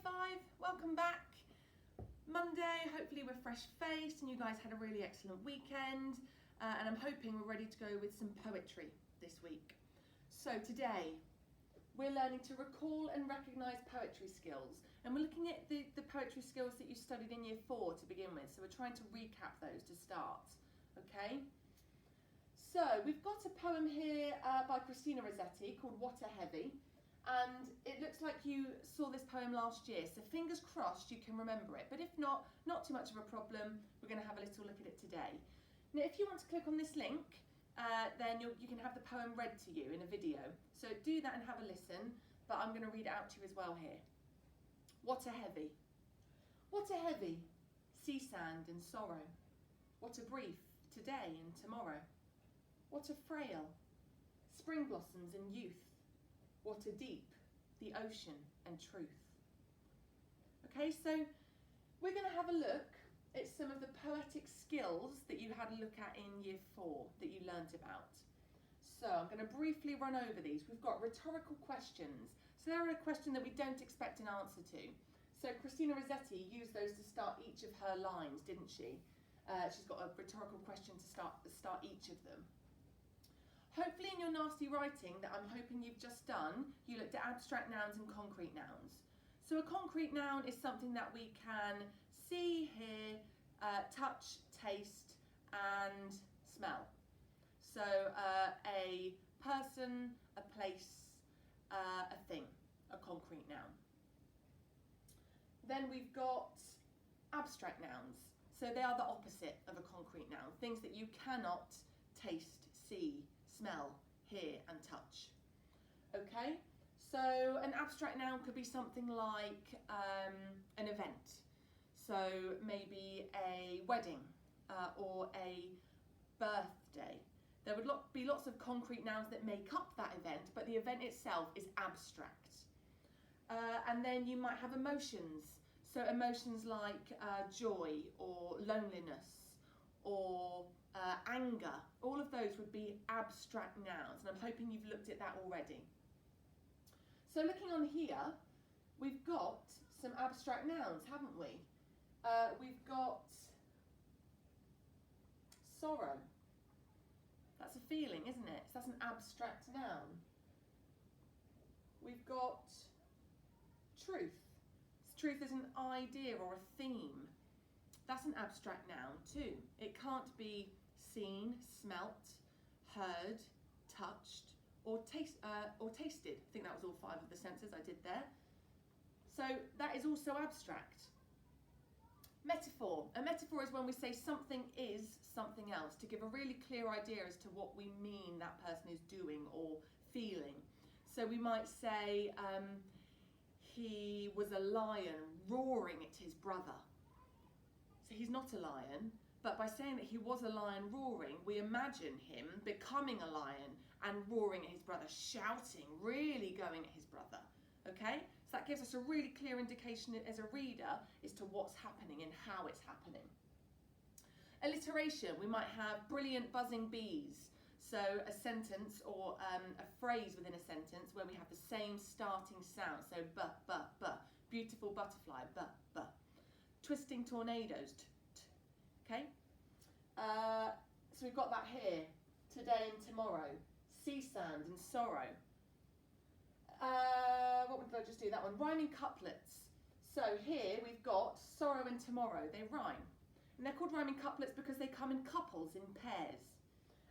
5, welcome back. Monday, hopefully we're fresh-faced and you guys had a really excellent weekend, and I'm hoping we're ready to go with some poetry this week. So today, we're learning to recall and recognise poetry skills, and we're looking at the poetry skills that you studied in Year 4 to begin with, so we're trying to recap those to start, okay? So we've got a poem here by Christina Rossetti called What a Heavy, and it looks like you saw this poem last year, so fingers crossed you can remember it, but if not, not too much of a problem. We're going to have a little look at it today. Now if you want to click on this link, then you can have the poem read to you in a video, so do that and have a listen, but I'm going to read it out to you as well here. What a heavy. What a heavy, sea sand and sorrow. What a brief, today and tomorrow. What a frail, spring blossoms and youth. What a deep, the ocean and truth. Okay, so we're going to have a look at some of the poetic skills that you had a look at in Year 4 that you learnt about. So I'm going to briefly run over these. We've got rhetorical questions. So they're a question that we don't expect an answer to. So Christina Rossetti used those to start each of her lines, didn't she? She's got a rhetorical question to start each of them. Hopefully in your nasty writing that I'm hoping you've just done, you looked at abstract nouns and concrete nouns. So a concrete noun is something that we can see, hear, touch, taste and smell. So a person, a place, a thing, a concrete noun. Then we've got abstract nouns. So they are the opposite of a concrete noun, things that you cannot taste, see, smell, hear and touch. Okay, so an abstract noun could be something like an event. So maybe a wedding or a birthday. There would be lots of concrete nouns that make up that event, but the event itself is abstract. And then you might have emotions. So emotions like joy or loneliness or anger, all of those would be abstract nouns, and I'm hoping you've looked at that already. So looking on here, we've got some abstract nouns, haven't we? We've got sorrow. That's a feeling, isn't it? So that's an abstract noun. We've got truth. Truth is an idea or a theme. That's an abstract noun too. It can't be seen, smelt, heard, touched, or tasted. I think that was all 5 of the senses I did there. So that is also abstract. Metaphor. A metaphor is when we say something is something else, to give a really clear idea as to what we mean that person is doing or feeling. So we might say, he was a lion roaring at his brother. So he's not a lion, but by saying that he was a lion roaring, we imagine him becoming a lion and roaring at his brother, shouting, really going at his brother, okay? So that gives us a really clear indication as a reader as to what's happening and how it's happening. Alliteration, we might have brilliant buzzing bees. So a sentence or a phrase within a sentence where we have the same starting sound. So b. Beautiful butterfly, b. Twisting tornadoes, t. Okay? So we've got that here. Today and tomorrow. Sea sand and sorrow. What would I just do? That one. Rhyming couplets. So here we've got sorrow and tomorrow. They rhyme. And they're called rhyming couplets because they come in couples, in pairs.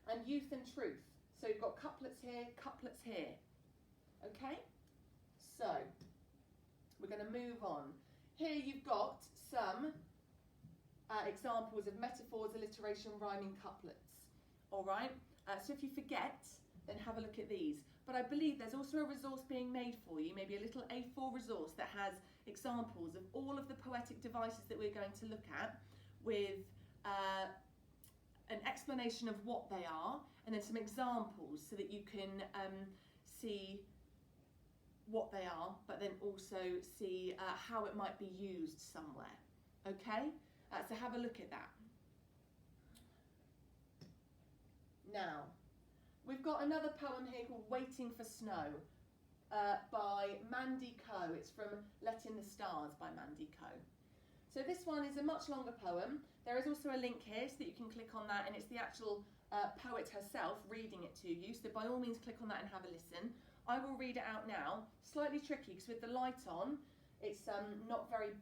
And youth and truth. So you've got couplets here, couplets here. Okay? So, we're going to move on. Here you've got some examples of metaphors, alliteration, rhyming couplets. Alright? So if you forget, then have a look at these. But I believe there's also a resource being made for you, maybe a little A4 resource that has examples of all of the poetic devices that we're going to look at with an explanation of what they are, and then some examples so that you can see what they are, but then also see how it might be used somewhere. Okay? So have a look at that. Now, we've got another poem here called Waiting for Snow by by Mandy Coe. It's from Let in the Stars by Mandy Coe. So this one is a much longer poem. There is also a link here so that you can click on that, and it's the actual poet herself reading it to you. So by all means click on that and have a listen. I will read it out now. Slightly tricky because with the light on, it's not very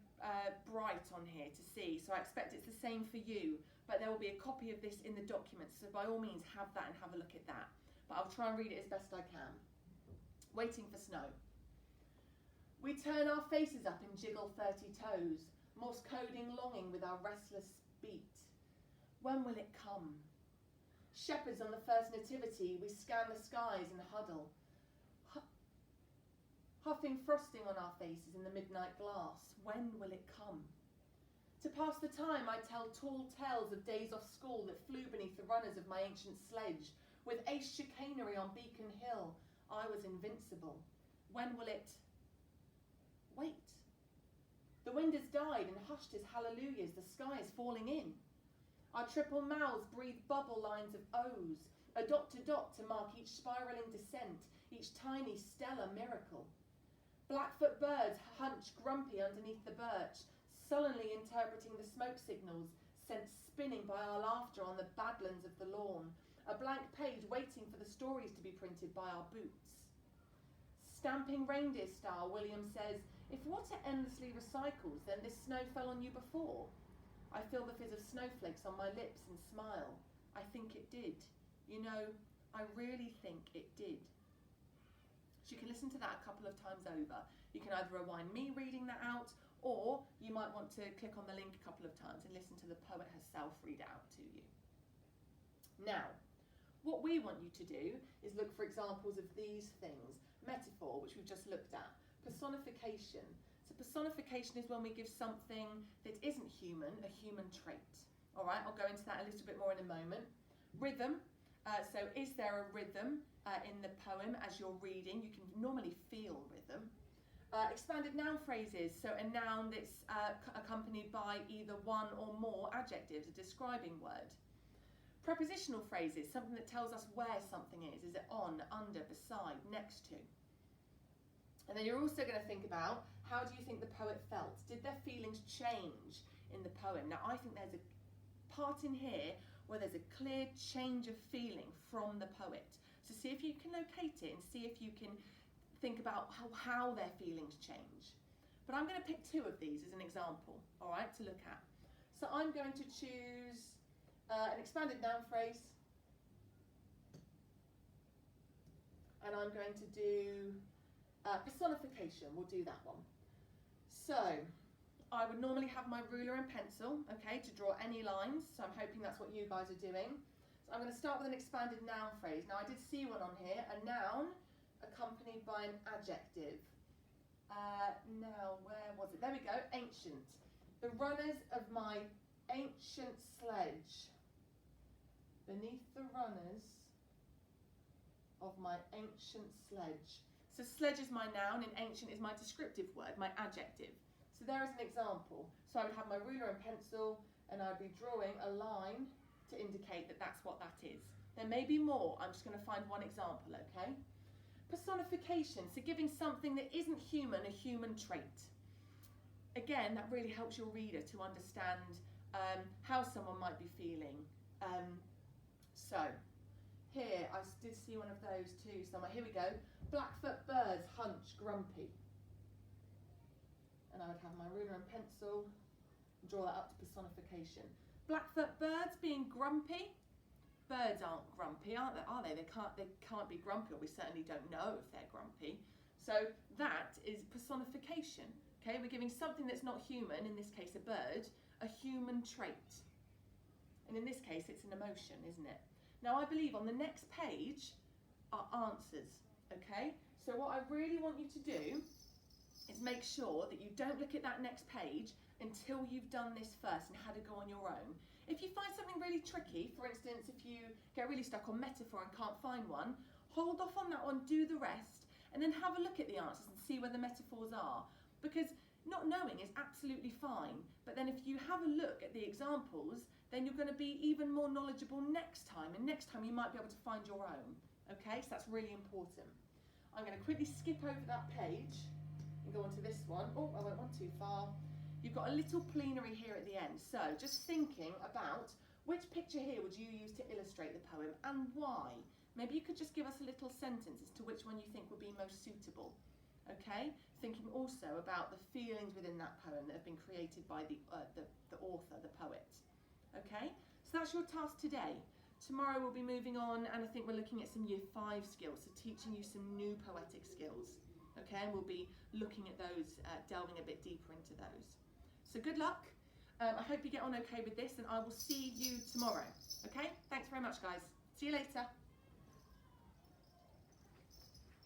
bright on here to see. So I expect it's the same for you, but there will be a copy of this in the documents. So by all means have that and have a look at that. But I'll try and read it as best I can. Waiting for snow. We turn our faces up and jiggle 30 toes, Morse coding longing with our restless beat. When will it come? Shepherds on the first nativity, we scan the skies and huddle, huffing frosting on our faces in the midnight glass. When will it come? To pass the time, I tell tall tales of days off school that flew beneath the runners of my ancient sledge. With ace chicanery on Beacon Hill, I was invincible. When will it? Wait. The wind has died and hushed his hallelujahs. The sky is falling in. Our triple mouths breathe bubble lines of O's, a dot to dot to mark each spiralling descent, each tiny stellar miracle. Blackfoot birds hunch grumpy underneath the birch, sullenly interpreting the smoke signals sent spinning by our laughter on the badlands of the lawn, a blank page waiting for the stories to be printed by our boots. Stamping reindeer style, William says, if water endlessly recycles, then this snow fell on you before. I feel the fizz of snowflakes on my lips and smile. I think it did. You know, I really think it did. So you can listen to that a couple of times over. You can either rewind me reading that out, or you might want to click on the link a couple of times and listen to the poet herself read it out to you. Now, what we want you to do is look for examples of these things. Metaphor, which we've just looked at. Personification. So personification is when we give something that isn't human a human trait. All right, I'll go into that a little bit more in a moment. Rhythm. So is there a rhythm in the poem as you're reading? You can normally feel rhythm. Expanded noun phrases. So a noun that's accompanied by either one or more adjectives, a describing word. Prepositional phrases, something that tells us where something is. Is it on, under, beside, next to? And then you're also going to think about, how do you think the poet felt? Did their feelings change in the poem? Now, I think there's a part in here where there's a clear change of feeling from the poet. So see if you can locate it and see if you can think about how their feelings change. But I'm going to pick two of these as an example, all right, to look at. So I'm going to choose an expanded noun phrase, and I'm going to do personification. We'll do that one. So I would normally have my ruler and pencil, okay, to draw any lines. So I'm hoping that's what you guys are doing. So I'm going to start with an expanded noun phrase. Now I did see one on here, a noun accompanied by an adjective. Now where was it? There we go. Ancient. The runners of my ancient sledge. Beneath the runners of my ancient sledge. So sledge is my noun and ancient is my descriptive word, my adjective. So there is an example. So I would have my ruler and pencil and I'd be drawing a line to indicate that that's what that is. There may be more. I'm just going to find one example, okay? Personification, so giving something that isn't human a human trait. Again, that really helps your reader to understand how someone might be feeling. So, here, I did see one of those too somewhere. Here we go. Blackfoot birds hunch grumpy. And I would have my ruler and pencil and draw that up to personification. Blackfoot birds being grumpy. Birds aren't grumpy, are they? They can't be grumpy, or we certainly don't know if they're grumpy. So that is personification. Okay, we're giving something that's not human, in this case a bird, a human trait. And in this case, it's an emotion, isn't it? Now, I believe on the next page are answers, okay? So what I really want you to do is make sure that you don't look at that next page until you've done this first and had a go on your own. If you find something really tricky, for instance, if you get really stuck on metaphor and can't find one, hold off on that one, do the rest, and then have a look at the answers and see where the metaphors are. Because not knowing is absolutely fine, but then if you have a look at the examples, then you're going to be even more knowledgeable next time, and next time you might be able to find your own. Okay, so that's really important. I'm going to quickly skip over that page and go on to this one. Oh, I went one too far. You've got a little plenary here at the end. So just thinking about which picture here would you use to illustrate the poem and why? Maybe you could just give us a little sentence as to which one you think would be most suitable. Okay? Thinking also about the feelings within that poem that have been created by the author, the poet. Okay? So that's your task today. Tomorrow we'll be moving on, and I think we're looking at some Year 5 skills, so teaching you some new poetic skills. Okay? And we'll be looking at those, delving a bit deeper into those. So good luck. I hope you get on okay with this, and I will see you tomorrow. Okay? Thanks very much, guys. See you later.